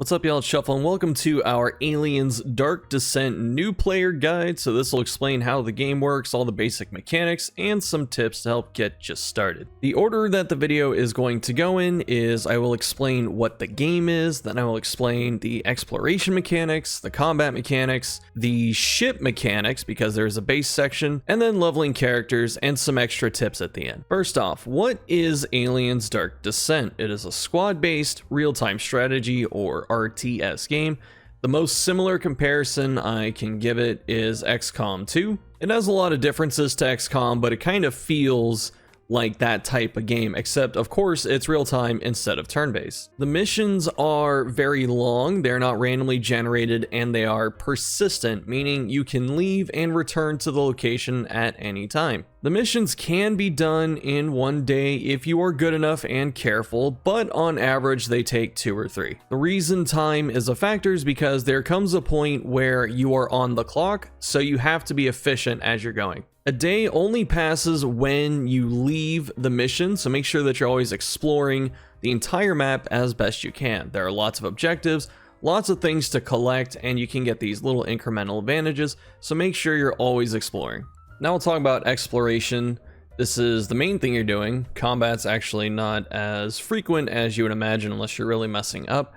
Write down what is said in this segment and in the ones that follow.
What's up, y'all? It's Shuffle, and welcome to our Aliens Dark Descent new player guide. So this will explain how the game works, all the basic mechanics, and some tips to help get you started. The order that the video is going to go in is I will explain what the game is, then I will explain the exploration mechanics, the combat mechanics, the ship mechanics, because there's a base section, and then leveling characters and some extra tips at the end. First off, what is Aliens Dark Descent? It is a squad-based real-time strategy or RTS game. The most similar comparison I can give it is XCOM 2. It has a lot of differences to XCOM, but it kind of feels like that type of game, except of course it's real time instead of turn-based. The missions are very long, they're not randomly generated, and they are persistent, meaning you can leave and return to the location at any time. The missions can be done in one day if you are good enough and careful, but on average they take 2 or 3. The reason time is a factor is because there comes a point where you are on the clock, so you have to be efficient as you're going. A day only passes when you leave the mission, so make sure that you're always exploring the entire map as best you can. There are lots of objectives, lots of things to collect, and you can get these little incremental advantages, so make sure you're always exploring. Now we'll talk about exploration. This is the main thing you're doing. Combat's actually not as frequent as you would imagine unless you're really messing up,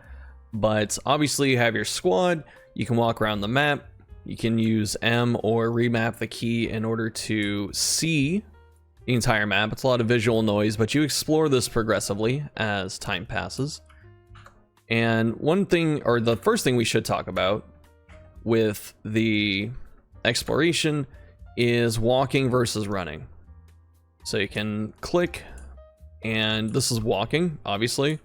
but obviously you have your squad, you can walk around the map. You can use M or remap the key in order to see the entire map. It's a lot of visual noise, but you explore this progressively as time passes. And one thing, or the first thing we should talk about with the exploration is walking versus running. So you can click, and this is walking, obviously.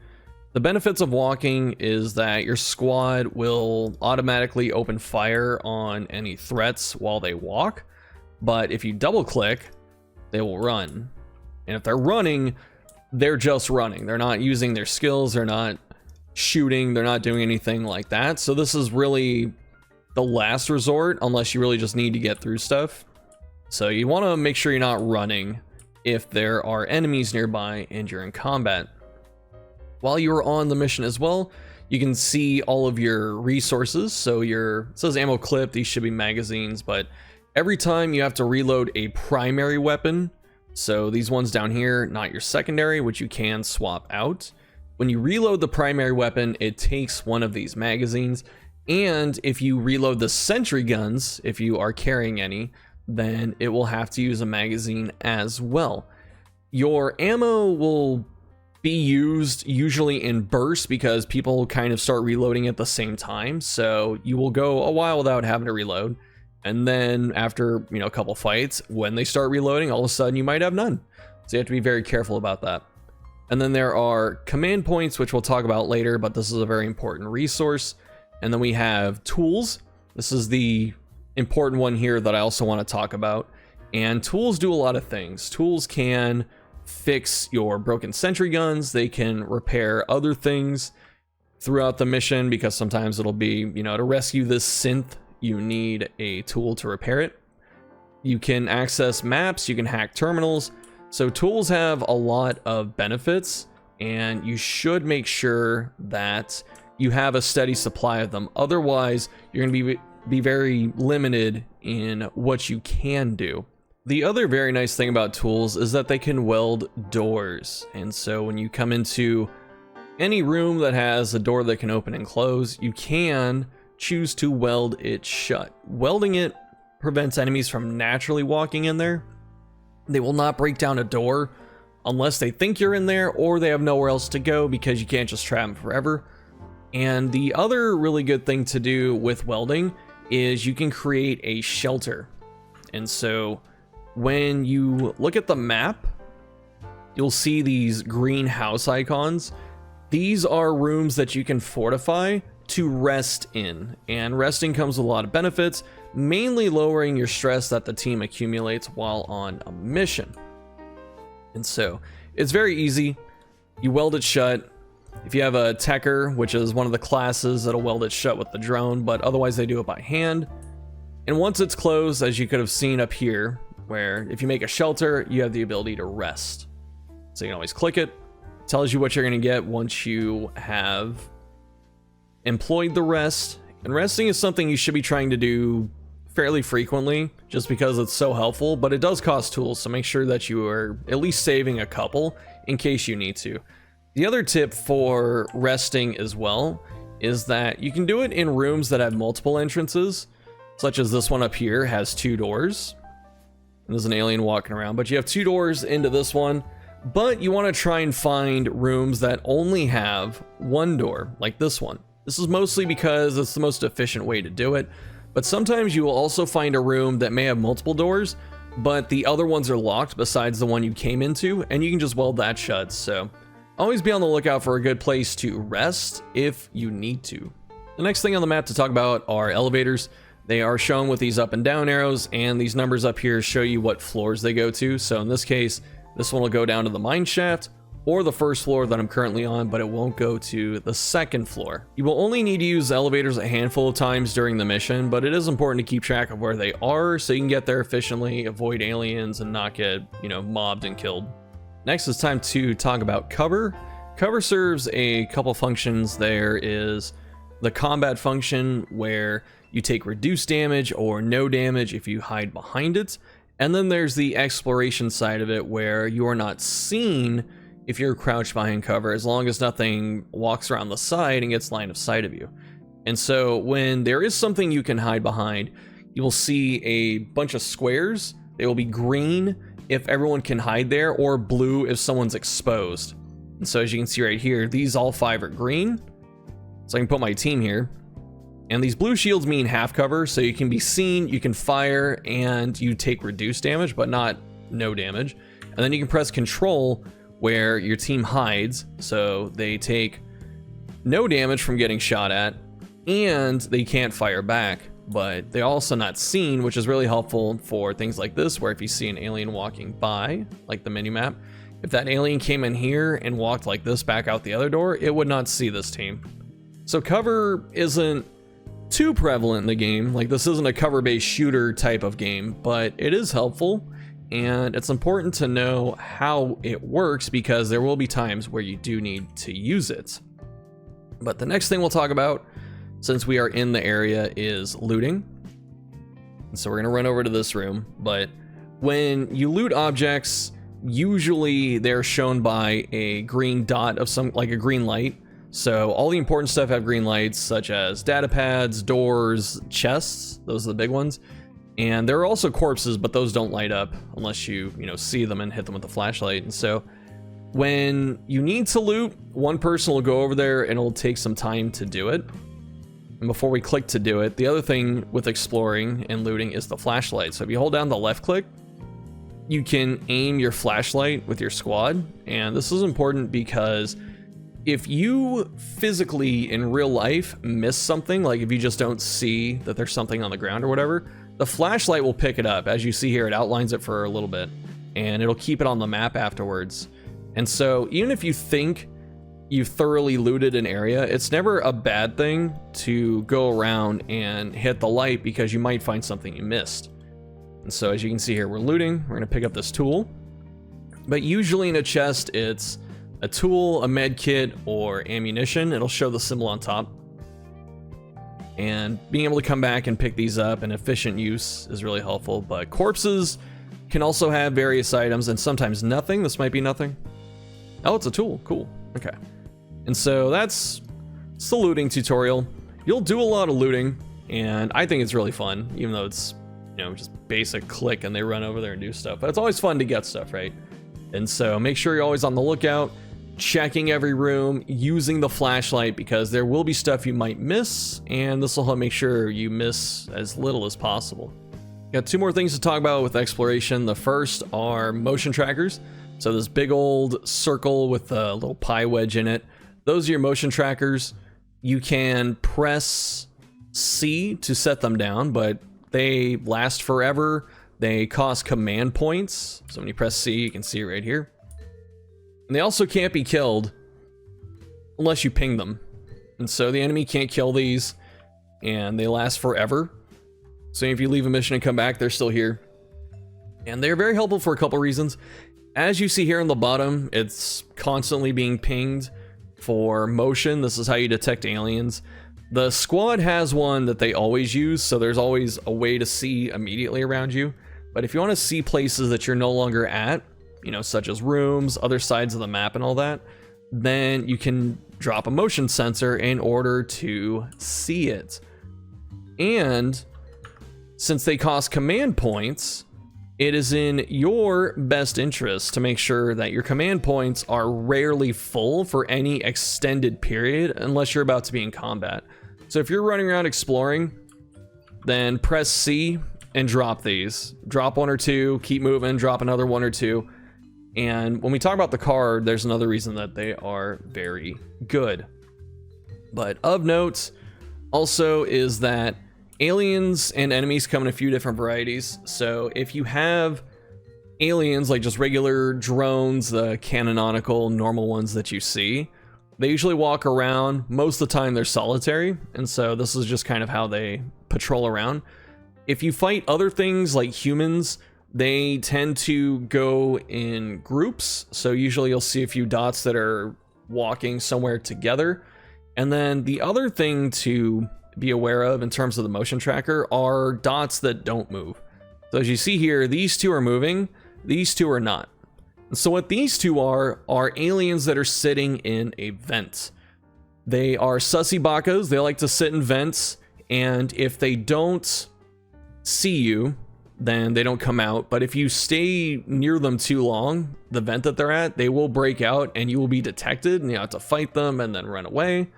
The benefits of walking is that your squad will automatically open fire on any threats while they walk, but if you double click, they will run. And if they're running, they're just running. They're not using their skills, they're not shooting, they're not doing anything like that. So this is really the last resort unless you really just need to get through stuff. So you want to make sure you're not running if there are enemies nearby and you're in combat. While you're on the mission as well, you can see all of your resources. So it says ammo clip, these should be magazines, but every time you have to reload a primary weapon, so these ones down here, not your secondary, which you can swap out. When you reload the primary weapon, it takes one of these magazines, and if you reload the sentry guns, if you are carrying any, then it will have to use a magazine as well. Your ammo will be used usually in bursts because people kind of start reloading at the same time, so you will go a while without having to reload, and then after a couple fights, when they start reloading, all of a sudden you might have none, so you have to be very careful about that. And then there are command points, which we'll talk about later, but this is a very important resource. And then we have tools. This is the important one here that I also want to talk about, and tools do a lot of things. Tools can fix your broken sentry guns, they can repair other things throughout the mission, because sometimes it'll be, to rescue this synth, you need a tool to repair it. You can access maps, you can hack terminals, so tools have a lot of benefits, and you should make sure that you have a steady supply of them. Otherwise, you're going to be very limited in what you can do. The other very nice thing about tools is that they can weld doors, and so when you come into any room that has a door that can open and close, you can choose to weld it shut. Welding it prevents enemies from naturally walking in there. They will not break down a door unless they think you're in there or they have nowhere else to go, because you can't just trap them forever. And the other really good thing to do with welding is you can create a shelter. And so when you look at the map, you'll see these green house icons. These are rooms that you can fortify to rest in, and resting comes with a lot of benefits, mainly lowering your stress that the team accumulates while on a mission. And so it's very easy. You weld it shut. If you have a techer, which is one of the classes, that'll weld it shut with the drone, but otherwise they do it by hand. And once it's closed, as you could have seen up here, where if you make a shelter, you have the ability to rest. So you can always click it. It tells you what you're going to get once you have employed the rest, and resting is something you should be trying to do fairly frequently just because it's so helpful, but it does cost tools, so make sure that you are at least saving a couple in case you need to. The other tip for resting as well is that you can do it in rooms that have multiple entrances, such as this one up here has 2 doors. And there's an alien walking around, but you have 2 doors into this one, but you want to try and find rooms that only have 1 door, like this one. This is mostly because it's the most efficient way to do it, but sometimes you will also find a room that may have multiple doors, but the other ones are locked besides the one you came into, and you can just weld that shut. So always be on the lookout for a good place to rest if you need to. The next thing on the map to talk about are elevators. They are shown with these up and down arrows, and these numbers up here show you what floors they go to. So in this case, this one will go down to the mine shaft or the first floor that I'm currently on, but it won't go to the second floor. You will only need to use elevators a handful of times during the mission, but it is important to keep track of where they are so you can get there efficiently, avoid aliens, and not get, mobbed and killed. Next, it's time to talk about cover. Cover serves a couple functions. There is the combat function where you take reduced damage or no damage if you hide behind it. And then there's the exploration side of it where you are not seen if you're crouched behind cover, as long as nothing walks around the side and gets line of sight of you. And so when there is something you can hide behind, you will see a bunch of squares. They will be green if everyone can hide there, or blue if someone's exposed. And so as you can see right here, these all 5 are green. So I can put my team here. And these blue shields mean half cover, so you can be seen, you can fire, and you take reduced damage, but not no damage. And then you can press control where your team hides, so they take no damage from getting shot at, and they can't fire back, but they're also not seen, which is really helpful for things like this, where if you see an alien walking by, like the minimap, if that alien came in here and walked like this back out the other door, it would not see this team. So cover isn't too prevalent in the game. Like, this isn't a cover-based shooter type of game, but it is helpful, and it's important to know how it works because there will be times where you do need to use it. But the next thing we'll talk about, since we are in the area, is looting. And so we're gonna run over to this room, but when you loot objects, usually they're shown by a green dot of some, like a green light. So all the important stuff have green lights, such as data pads, doors, chests. Those are the big ones. And there are also corpses, but those don't light up unless you see them and hit them with a flashlight. And so when you need to loot, one person will go over there and it'll take some time to do it. And before we click to do it, the other thing with exploring and looting is the flashlight. So if you hold down the left click, you can aim your flashlight with your squad. And this is important because if you physically in real life miss something, like if you just don't see that there's something on the ground or whatever, the flashlight will pick it up. As you see here, it outlines it for a little bit and it'll keep it on the map afterwards. And so even if you think you've thoroughly looted an area, it's never a bad thing to go around and hit the light because you might find something you missed. And so as you can see here, we're looting. We're gonna pick up this tool, but usually in a chest, it's a tool, a med kit, or ammunition. It'll show the symbol on top. And being able to come back and pick these up in efficient use is really helpful. But corpses can also have various items and sometimes nothing. This might be nothing. Oh, it's a tool. Cool. Okay. And so that's the looting tutorial. You'll do a lot of looting, and I think it's really fun, even though it's, just basic click and they run over there and do stuff. But it's always fun to get stuff, right? And so make sure you're always on the lookout, checking every room, using the flashlight, because there will be stuff you might miss, and this will help make sure you miss as little as possible. Got 2 more things to talk about with exploration. The first are motion trackers. So this big old circle with a little pie wedge in it, those are your motion trackers. You can press C to set them down, but they last forever. They cost command points. So when you press C, you can see it right here. And they also can't be killed unless you ping them. And so the enemy can't kill these, and they last forever. So if you leave a mission and come back, they're still here. And they're very helpful for a couple reasons. As you see here on the bottom, it's constantly being pinged for motion. This is how you detect aliens. The squad has one that they always use, so there's always a way to see immediately around you. But if you want to see places that you're no longer at, you know, such as rooms, other sides of the map and all that, then you can drop a motion sensor in order to see it. And since they cost command points, it is in your best interest to make sure that your command points are rarely full for any extended period unless you're about to be in combat. So if you're running around exploring, then press C and drop these. Drop one or two, keep moving, drop another one or two. And when we talk about the card, there's another reason that they are very good. But of note also is that aliens and enemies come in a few different varieties. So if you have aliens, like just regular drones, the canonical normal ones that you see, they usually walk around. Most of the time they're solitary, and so this is just kind of how they patrol around. If you fight other things like humans, they tend to go in groups. So usually you'll see a few dots that are walking somewhere together. And then the other thing to be aware of in terms of the motion tracker are dots that don't move. So as you see here, these two are moving, these two are not. And so what these two are aliens that are sitting in a vent. They are sussy bakas, they like to sit in vents, and if they don't see you, then they don't come out. But if you stay near them too long, the vent that they're at, they will break out and you will be detected and you have to fight them and then run away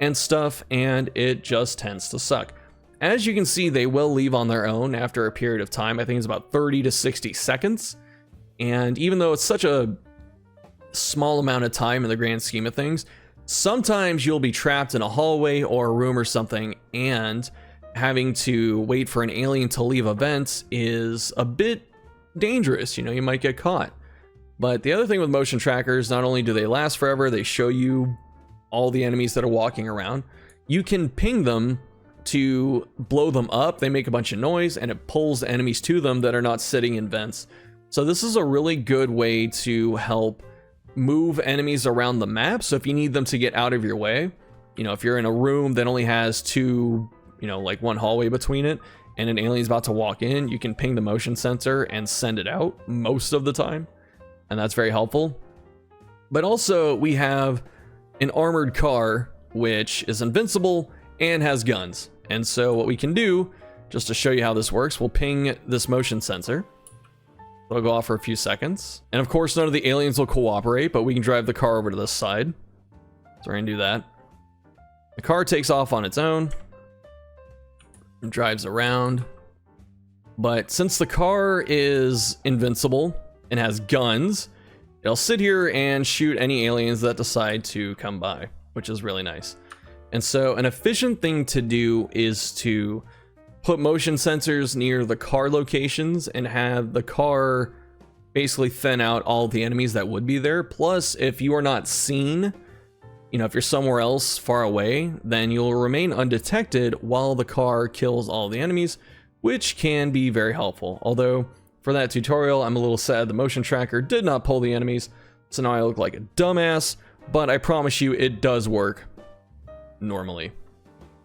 and stuff, and it just tends to suck. As you can see, they will leave on their own after a period of time. I think it's about 30 to 60 seconds. And even though it's such a small amount of time in the grand scheme of things, sometimes you'll be trapped in a hallway or a room or something, and having to wait for an alien to leave a vent is a bit dangerous. You know, you might get caught. But the other thing with motion trackers, not only do they last forever, they show you all the enemies that are walking around. You can ping them to blow them up. They make a bunch of noise and it pulls enemies to them that are not sitting in vents. So this is a really good way to help move enemies around the map. So if you need them to get out of your way, you know, if you're in a room that only has two, you know, like one hallway between it, and an alien's about to walk in, you can ping the motion sensor and send it out most of the time. And that's very helpful. But also we have an armored car, which is invincible and has guns. And so what we can do, just to show you how this works, we'll ping this motion sensor. It'll go off for a few seconds. And of course, none of the aliens will cooperate, but we can drive the car over to this side. So we're gonna do that. The car takes off on its own and drives around. But since the car is invincible and has guns, it'll sit here and shoot any aliens that decide to come by, which is really nice. And so an efficient thing to do is to put motion sensors near the car locations and have the car basically thin out all the enemies that would be there. Plus, if you are not seen, you know, if you're somewhere else far away, then you'll remain undetected while the car kills all the enemies, which can be very helpful. Although, for that tutorial, I'm a little sad the motion tracker did not pull the enemies, so now I look like a dumbass, but I promise you it does work normally.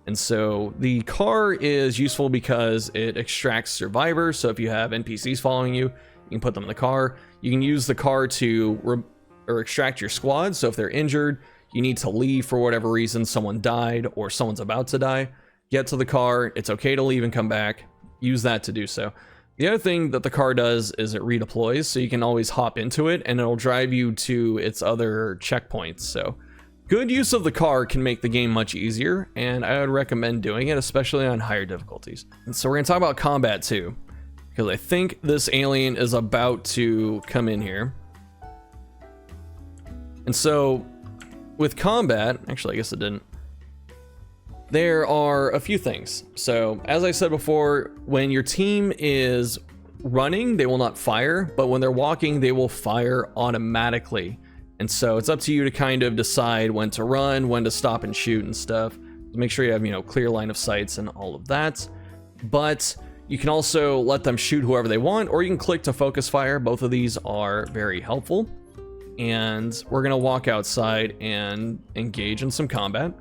And so the car is useful because it extracts survivors. So if you have NPCs following you, you can put them in the car. You can use the car to extract your squad. So if they're injured, you need to leave for whatever reason, someone died or someone's about to die, get to the car. It's okay to leave and come back. Use that to do so. The other thing that the car does is it redeploys, so you can always hop into it and it'll drive you to its other checkpoints. So good use of the car can make the game much easier, and I would recommend doing it, especially on higher difficulties. And so we're gonna talk about combat too, because I think this alien is about to come in here. And so with combat, actually I guess it didn't. There are a few things. So as I said before, when your team is running, they will not fire, but when they're walking, they will fire automatically. And so it's up to you to kind of decide when to run, when to stop and shoot and stuff. Make sure you have, you know, clear line of sights and all of that. But you can also let them shoot whoever they want, or you can click to focus fire. Both of these are very helpful. And we're gonna walk outside and engage in some combat.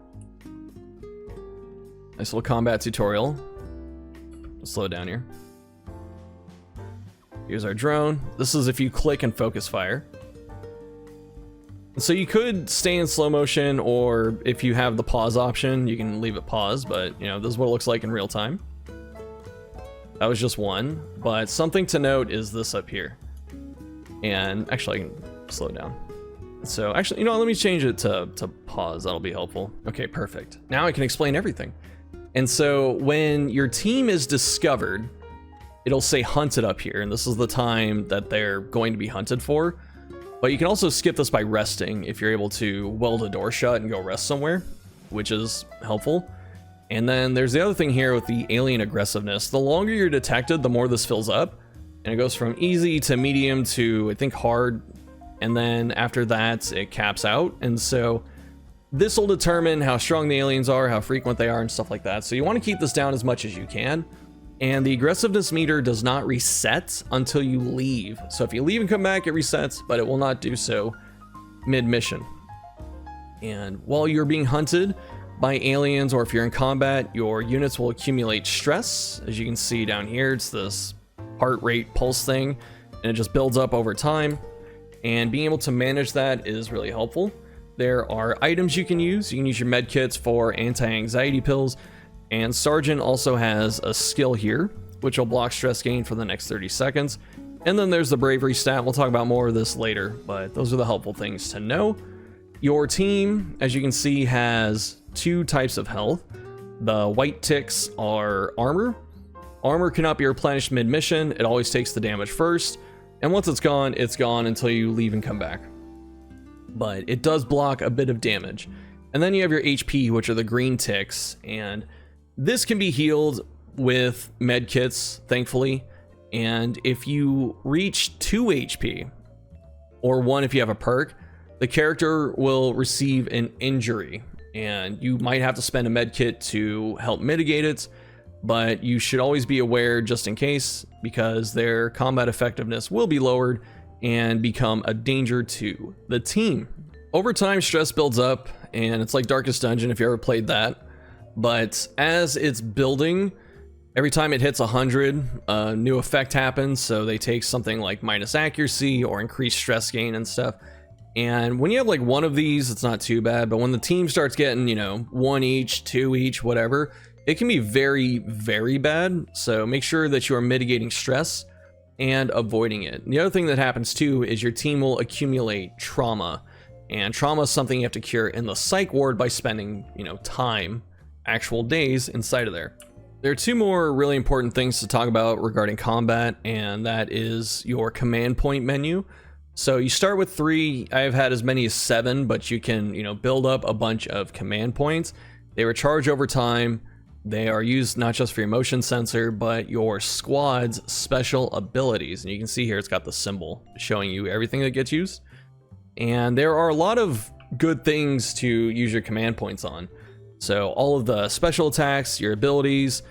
Nice little combat tutorial. Let's slow down here. Here's our drone. This is if you click and focus fire. So you could stay in slow motion, or if you have the pause option, you can leave it paused, but you know, this is what it looks like in real time. That was just one, but something to note is this up here. And actually I can slow down. So actually, you know, let me change it to pause. That'll be helpful. Okay, perfect. Now I can explain everything. And so when your team is discovered, it'll say hunted up here, and this is the time that they're going to be hunted for. But you can also skip this by resting if you're able to weld a door shut and go rest somewhere, which is helpful. And then there's the other thing here with the alien aggressiveness. The longer you're detected, the more this fills up. And it goes from easy to medium to, I think, hard. And then after that, it caps out. And so this will determine how strong the aliens are, how frequent they are, and stuff like that. So you want to keep this down as much as you can. And the aggressiveness meter does not reset until you leave. So if you leave and come back, it resets, but it will not do so mid-mission. And while you're being hunted by aliens, or if you're in combat, your units will accumulate stress. As you can see down here, it's this heart rate pulse thing, and it just builds up over time. And being able to manage that is really helpful. There are items you can use. You can use your med kits for anti-anxiety pills. And Sergeant also has a skill here, which will block stress gain for the next 30 seconds. And then there's the bravery stat. We'll talk about more of this later, but those are the helpful things to know. Your team, as you can see, has two types of health. The white ticks are armor. Armor cannot be replenished mid-mission. It always takes the damage first. And once it's gone until you leave and come back. But it does block a bit of damage. And then you have your HP, which are the green ticks, and this can be healed with med kits, thankfully. And if you reach 2 HP, or 1 if you have a perk, the character will receive an injury. And you might have to spend a med kit to help mitigate it, but you should always be aware just in case, because their combat effectiveness will be lowered and become a danger to the team. Over time, stress builds up, and it's like Darkest Dungeon if you ever played that. But as it's building, every time it hits 100, a new effect happens. So they take something like minus accuracy or increased stress gain and stuff. And when you have like one of these, it's not too bad. But when the team starts getting, you know, 1 each, 2 each, whatever, it can be very, very bad. So make sure that you are mitigating stress and avoiding it. And the other thing that happens too is your team will accumulate trauma. And trauma is something you have to cure in the psych ward by spending, you know, time, actual days inside of there. There are 2 more really important things to talk about regarding combat, and that is your command point menu. So you start with 3. I've had as many as 7, but you can, you know, build up a bunch of command points. They recharge over time. They are used not just for your motion sensor, but your squad's special abilities. And you can see here it's got the symbol showing you everything that gets used. And there are a lot of good things to use your command points on. So all of the special attacks, your abilities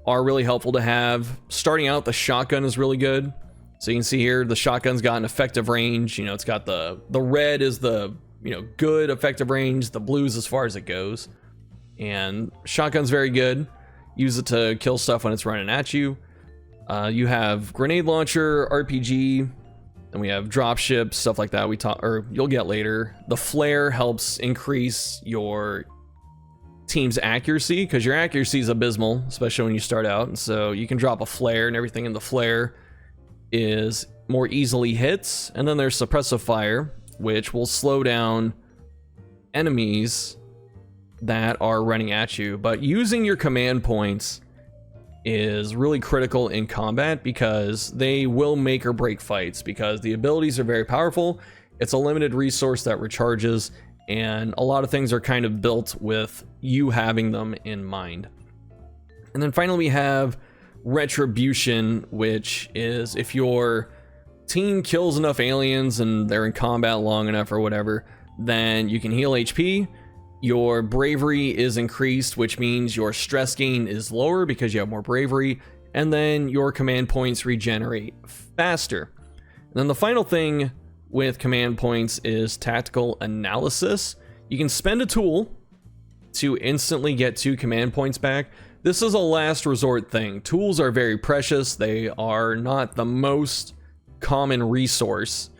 are really helpful to have. Starting out, the shotgun is really good. So you can see here, the shotgun's got an effective range. You know, it's got the red is the, you know, good effective range. The blue's as far as it goes. And shotgun's very good. Use it to kill stuff when it's running at you. You have grenade launcher, RPG, and we have dropship, stuff like that. You'll get later. The flare helps increase your team's accuracy, because your accuracy is abysmal, especially when you start out. And so you can drop a flare, and everything in the flare is more easily hit. And then there's suppressive fire, which will slow down enemies that are running at you. But using your command points is really critical in combat, because they will make or break fights, because the abilities are very powerful. It's a limited resource that recharges, and a lot of things are kind of built with you having them in mind. And then finally we have retribution, which is if your team kills enough aliens and they're in combat long enough or whatever, then you can heal HP. Your bravery is increased, which means your stress gain is lower because you have more bravery, and then your command points regenerate faster. And then the final thing with command points is tactical analysis. You can spend a tool to instantly get 2 command points back. This is a last resort thing. Tools are very precious. They are not the most common resource,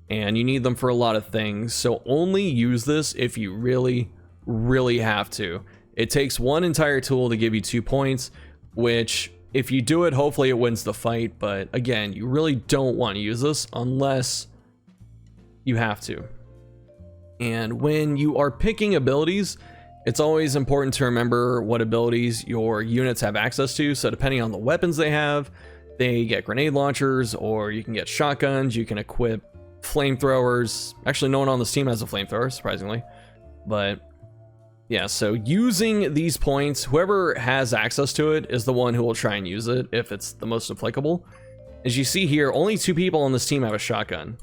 and you need them for a lot of things. So only use this if you really, really have to. It takes 1 entire tool to give you 2 points, which if you do it, hopefully it wins the fight. But again, you really don't want to use this unless you have to. And when you are picking abilities, it's always important to remember what abilities your units have access to. So depending on the weapons they have, they get grenade launchers, or you can get shotguns, you can equip flamethrowers. Actually, no one on this team has a flamethrower, surprisingly. But yeah, so using these points, whoever has access to it is the one who will try and use it if it's the most applicable. As you see here, only 2 people on this team have a shotgun.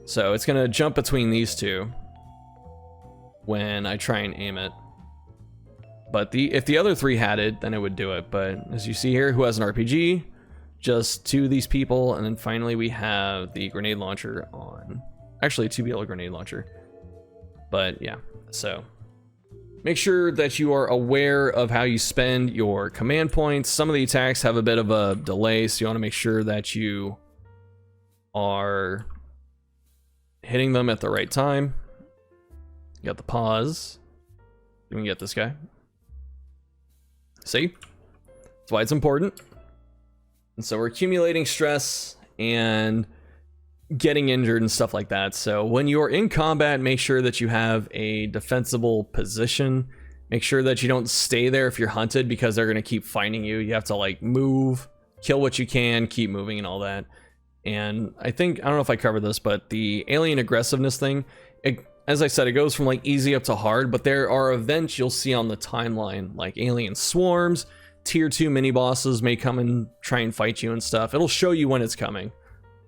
So it's gonna jump between these 2 when I try and aim it. But if the other 3 had it, then it would do it. But as you see here, who has an RPG? Just 2 of these people, and then finally we have the grenade launcher on. Actually, 2 people grenade launcher. But yeah, so make sure that you are aware of how you spend your command points. Some of the attacks have a bit of a delay, so you want to make sure that you are hitting them at the right time. You got the pause. You can get this guy. See? That's why it's important. And so we're accumulating stress and getting injured and stuff like that. So when you're in combat, make sure that you have a defensible position. Make sure that you don't stay there if you're hunted, because they're going to keep finding you. You have to like move, kill what you can, keep moving and all that. And I don't know if I covered this, but the alien aggressiveness thing, as I said, it goes from like easy up to hard, but there are events you'll see on the timeline, like alien swarms, tier 2 mini bosses may come and try and fight you and stuff. It'll show you when it's coming,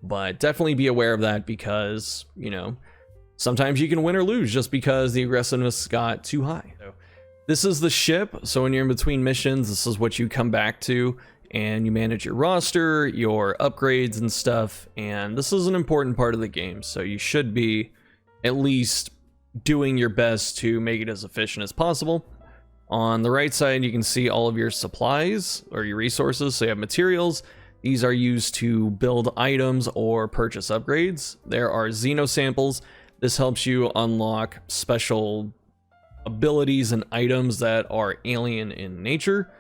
but definitely be aware of that, because, you know, sometimes you can win or lose just because the aggressiveness got too high. So this is the ship. So when you're in between missions, this is what you come back to, and you manage your roster, your upgrades and stuff. And this is an important part of the game, so you should be at least doing your best to make it as efficient as possible. On the right side, you can see all of your supplies or your resources. So you have materials. These are used to build items or purchase upgrades. There are Xeno samples. This helps you unlock special abilities and items that are alien in nature.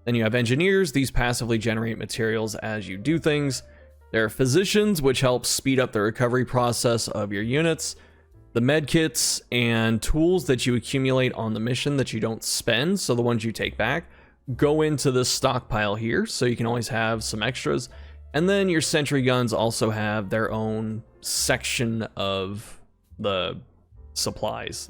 Then you have engineers. These passively generate materials as you do things. There are physicians, which help speed up the recovery process of your units. The med kits and tools that you accumulate on the mission that you don't spend, so the ones you take back, go into this stockpile here, so you can always have some extras. And then your sentry guns also have their own section of the supplies.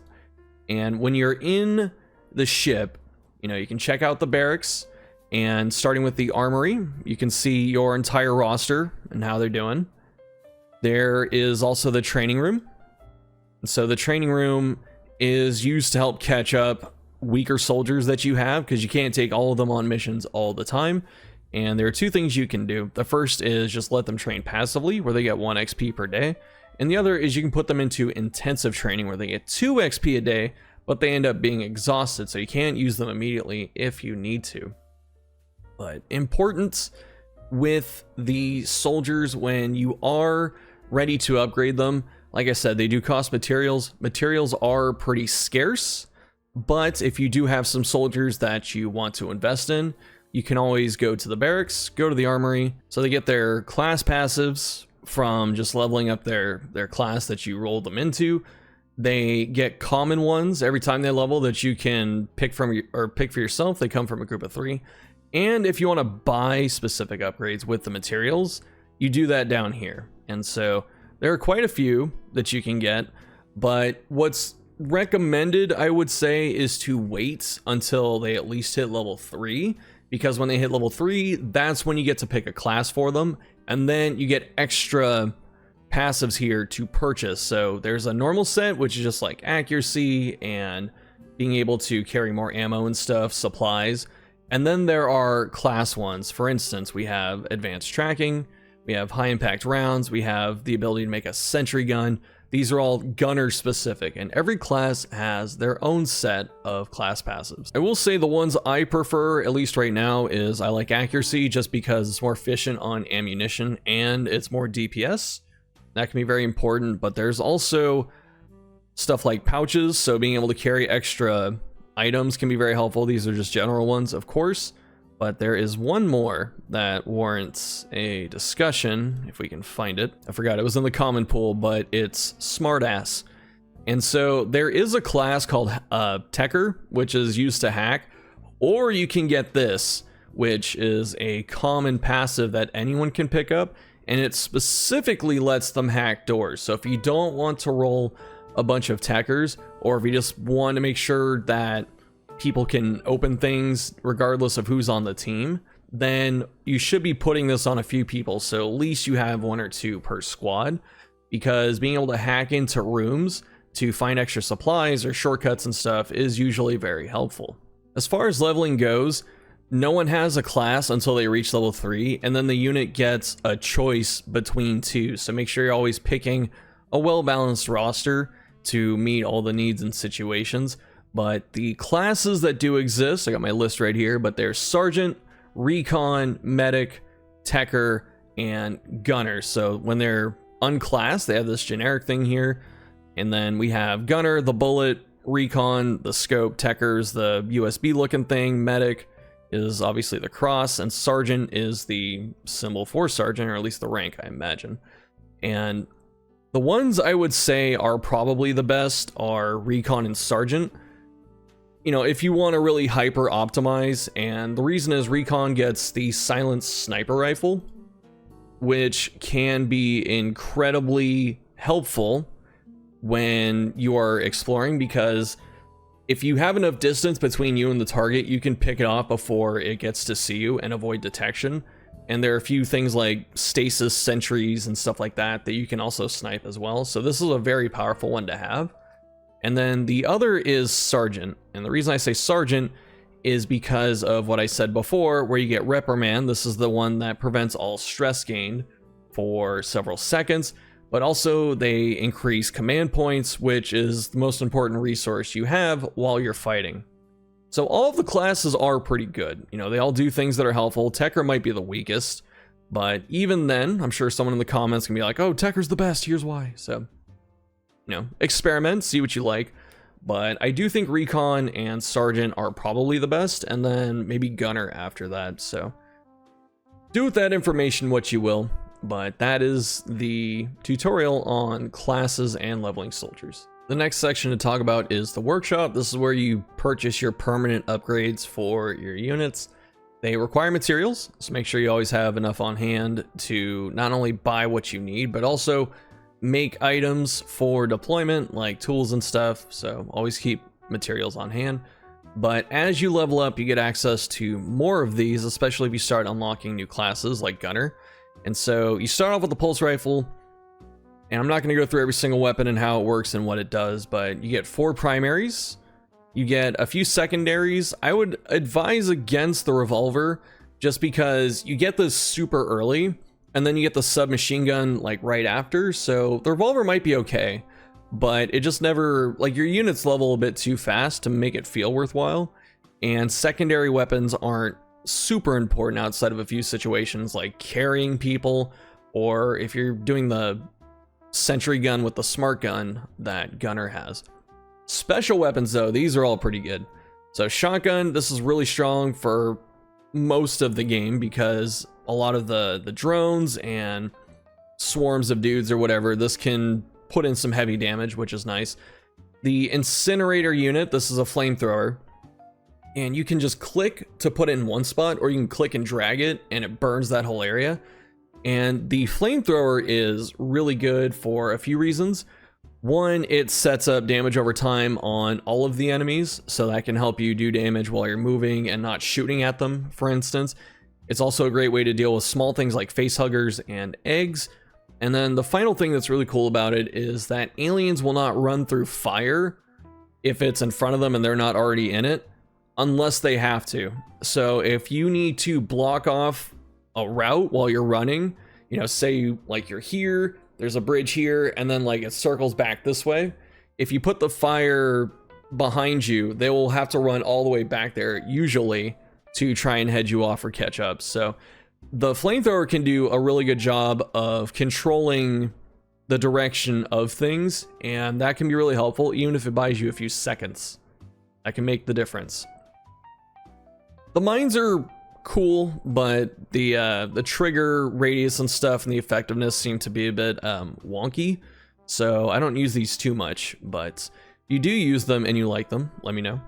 And when you're in the ship, you know, you can check out the barracks, and starting with the armory, you can see your entire roster and how they're doing. There is also the training room. So the training room is used to help catch up weaker soldiers that you have, because you can't take all of them on missions all the time. And there are 2 things you can do. The first is just let them train passively, where they get 1 XP per day. And the other is you can put them into intensive training, where they get 2 XP a day, but they end up being exhausted, so you can't use them immediately if you need to. But important with the soldiers, when you are ready to upgrade them, like I said, they do cost materials. Materials are pretty scarce, but if you do have some soldiers that you want to invest in, you can always go to the barracks, go to the armory. So they get their class passives from just leveling up their class that you rolled them into. They get common ones every time they level that you can pick from or pick for yourself. They come from a group of 3. And if you want to buy specific upgrades with the materials, you do that down here. And so there are quite a few that you can get, but what's recommended, I would say, is to wait until they at least hit level 3, because when they hit level 3, that's when you get to pick a class for them, and then you get extra passives here to purchase. So there's a normal set, which is just like accuracy and being able to carry more ammo and stuff, supplies, and then there are class ones. For instance, we have advanced tracking, we have high impact rounds, we have the ability to make a sentry gun. These are all gunner specific, and every class has their own set of class passives. I will say the ones I prefer, at least right now, is I like accuracy just because it's more efficient on ammunition and it's more DPS. That can be very important, but there's also stuff like pouches, so being able to carry extra items can be very helpful. These are just general ones, of course, but there is one more that warrants a discussion, if we can find it. I forgot, it was in the common pool, but it's smartass. And so there is a class called Techer, which is used to hack, or you can get this, which is a common passive that anyone can pick up, and it specifically lets them hack doors. So if you don't want to roll a bunch of Techers, or if you just want to make sure that people can open things regardless of who's on the team, then you should be putting this on a few people, so at least you have 1 or 2 per squad, because being able to hack into rooms to find extra supplies or shortcuts and stuff is usually very helpful. As far as leveling goes, no one has a class until they reach level 3, and then the unit gets a choice between 2, so make sure you're always picking a well-balanced roster to meet all the needs and situations. But the classes that do exist, I got my list right here, but there's Sergeant, Recon, Medic, Techer, and Gunner. So when they're unclassed, they have this generic thing here. And then we have Gunner, the bullet, Recon, the scope, Techers, the USB looking thing, Medic is obviously the cross, and Sergeant is the symbol for Sergeant, or at least the rank, I imagine. And the ones I would say are probably the best are Recon and Sergeant. You know, if you want to really hyper optimize, and the reason is Recon gets the silenced sniper rifle, which can be incredibly helpful when you are exploring, because if you have enough distance between you and the target, you can pick it off before it gets to see you and avoid detection. And there are a few things like stasis sentries and stuff like that that you can also snipe as well. So this is a very powerful one to have. And then the other is Sergeant. And the reason I say Sergeant is because of what I said before, where you get Reprimand. This is the one that prevents all stress gained for several seconds, but also they increase command points, which is the most important resource you have while you're fighting. So all of the classes are pretty good. You know, they all do things that are helpful. Techer might be the weakest, but even then, I'm sure someone in the comments can be like, oh, Techer's the best, here's why. So, you know, experiment, see what you like. But I do think Recon and Sergeant are probably the best, and then maybe Gunner after that. So do with that information what you will, but that is the tutorial on classes and leveling soldiers. The next section to talk about is the workshop. This is where you purchase your permanent upgrades for your units. They require materials, so make sure you always have enough on hand to not only buy what you need, but also make items for deployment, like tools and stuff. So always keep materials on hand. But as you level up, you get access to more of these, especially if you start unlocking new classes like Gunner. And so you start off with the pulse rifle, and I'm not going to go through every single weapon and how it works and what it does, but you get 4 primaries, you get a few secondaries. I would advise against the revolver just because you get this super early, and then you get the submachine gun like right after. So the revolver might be okay, but it just never, like, your units level a bit too fast to make it feel worthwhile. And secondary weapons aren't super important outside of a few situations like carrying people, or if you're doing the sentry gun with the smart gun that Gunner has. Special weapons though, these are all pretty good. So shotgun, this is really strong for most of the game because a lot of the drones and swarms of dudes or whatever, this can put in some heavy damage, which is nice. The incinerator unit, this is a flamethrower, and you can just click to put it in one spot, or you can click and drag it and it burns that whole area. And the flamethrower is really good for a few reasons. One, it sets up damage over time on all of the enemies, so that can help you do damage while you're moving and not shooting at them, for instance. It's also a great way to deal with small things like facehuggers and eggs. And then the final thing that's really cool about it is that aliens will not run through fire if it's in front of them and they're not already in it, unless they have to. So if you need to block off a route while you're running, you know, say like you're here there's a bridge here, and then like it circles back this way. If you put the fire behind you, they will have to run all the way back there, usually, to try and head you off or catch up. So the flamethrower can do a really good job of controlling the direction of things, and that can be really helpful, even if it buys you a few seconds. That can make the difference. The mines are cool, but the trigger radius and stuff and the effectiveness seem to be a bit wonky, so I don't use these too much. But if you do use them and you like them, let me know.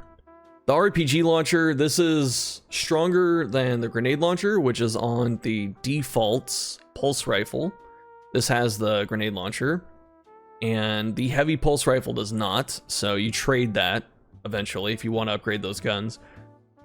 The RPG launcher, this is stronger than the grenade launcher, which is on the default pulse rifle. This has the grenade launcher, and the heavy pulse rifle does not, so you trade that eventually if you want to upgrade those guns.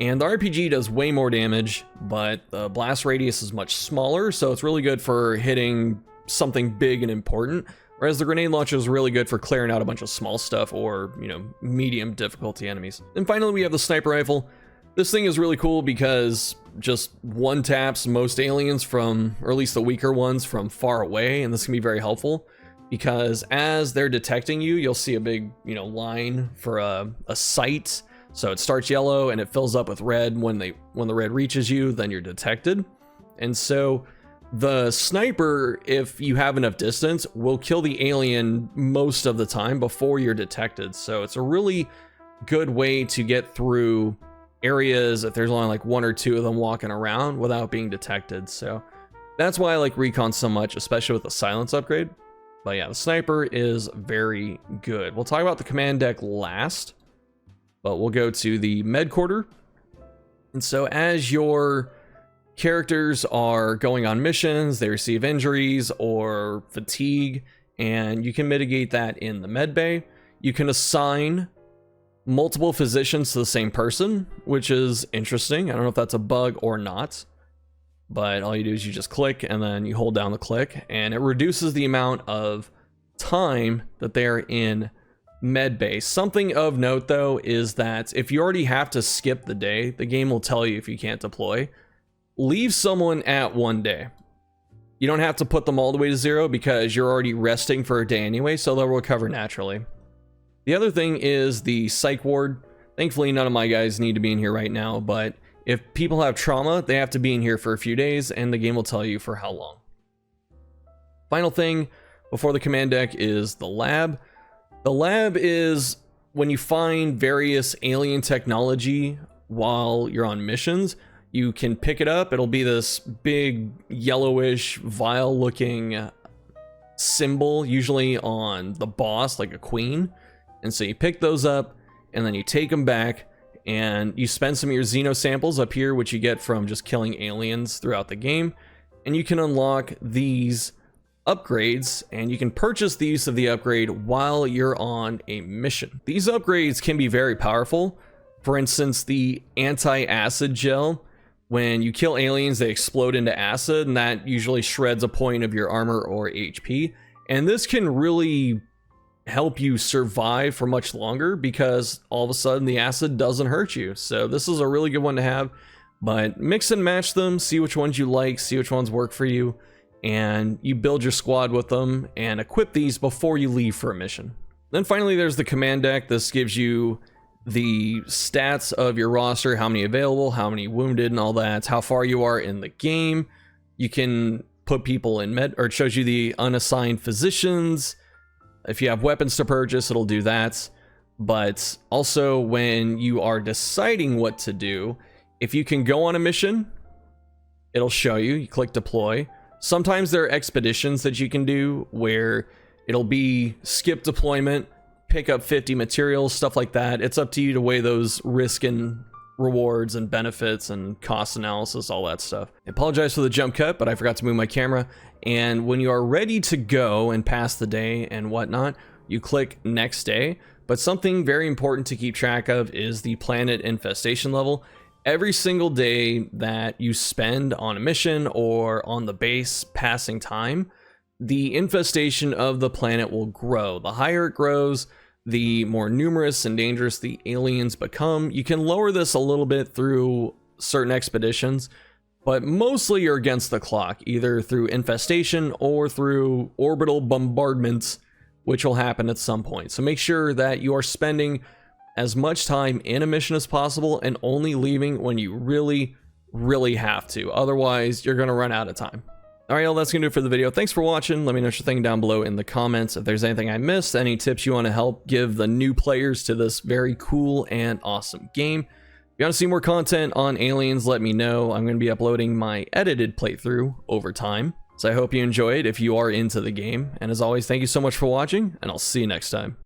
And the RPG does way more damage, but the blast radius is much smaller, so it's really good for hitting something big and important, whereas the grenade launcher is really good for clearing out a bunch of small stuff or, you know, medium difficulty enemies. And finally, we have the sniper rifle. This thing is really cool because just one taps most aliens from, or at least the weaker ones, from far away, and this can be very helpful because as they're detecting you, you'll see a big, you know, line for a sight. So it starts yellow and it fills up with red. When the red reaches you, then you're detected. And so the sniper, if you have enough distance, will kill the alien most of the time before you're detected. So it's a really good way to get through areas if there's only like one or two of them walking around without being detected. So that's why I like recon so much, especially with the silence upgrade. But yeah, the sniper is very good. We'll talk about the command deck last, but we'll go to the med quarter. And so as your characters are going on missions, they receive injuries or fatigue, and you can mitigate that in the med bay. You can assign multiple physicians to the same person, which is interesting. I don't know if that's a bug or not, but all you do is you just click and then you hold down the click, and it reduces the amount of time that they're in med bay. Something of note though is that if you already have to skip the day, the game will tell you if you can't deploy. Leave someone at 1 day. You don't have to put them all the way to 0 because you're already resting for a day anyway, so they'll recover naturally. The other thing is the psych ward. Thankfully, none of my guys need to be in here right now, but if people have trauma, they have to be in here for a few days, and the game will tell you for how long. Final thing before the command deck is the lab. The lab is when you find various alien technology while you're on missions, you can pick it up. It'll be this big yellowish vial looking symbol, usually on the boss, like a queen. And so you pick those up and then you take them back and you spend some of your Xeno samples up here, which you get from just killing aliens throughout the game. And you can unlock these upgrades, and you can purchase the use of the upgrade while you're on a mission. These upgrades can be very powerful. For instance, the anti-acid gel. When you kill aliens, they explode into acid, and that usually shreds a point of your armor or HP. And this can really help you survive for much longer because all of a sudden the acid doesn't hurt you. So this is a really good one to have, but mix and match them, see which ones you like, see which ones work for you, and you build your squad with them and equip these before you leave for a mission. Then finally, there's the command deck. This gives you the stats of your roster, how many available, how many wounded and all that, how far you are in the game. You can put people in med, or it shows you the unassigned physicians. If you have weapons to purchase, it'll do that. But also when you are deciding what to do, if you can go on a mission, it'll show you, you click deploy. Sometimes there are expeditions that you can do where it'll be skip deployment, pick up 50 materials, stuff like that. It's up to you to weigh those risk and rewards and benefits and cost analysis, all that stuff. I apologize for the jump cut, but I forgot to move my camera. And when you are ready to go and pass the day and whatnot, you click next day. But something very important to keep track of is the planet infestation level. Every single day that you spend on a mission or on the base passing time, the infestation of the planet will grow. The higher it grows, the more numerous and dangerous the aliens become. You can lower this a little bit through certain expeditions, but mostly you're against the clock, either through infestation or through orbital bombardments, which will happen at some point. So make sure that you are spending as much time in a mission as possible and only leaving when you really have to. Otherwise, you're going to run out of time. Alright, y'all, that's going to do it for the video. Thanks for watching. Let me know what you're thinking down below in the comments. If there's anything I missed, any tips you want to help give the new players to this very cool and awesome game. If you want to see more content on Aliens, let me know. I'm going to be uploading my edited playthrough over time. So I hope you enjoyed if you are into the game. And as always, thank you so much for watching, and I'll see you next time.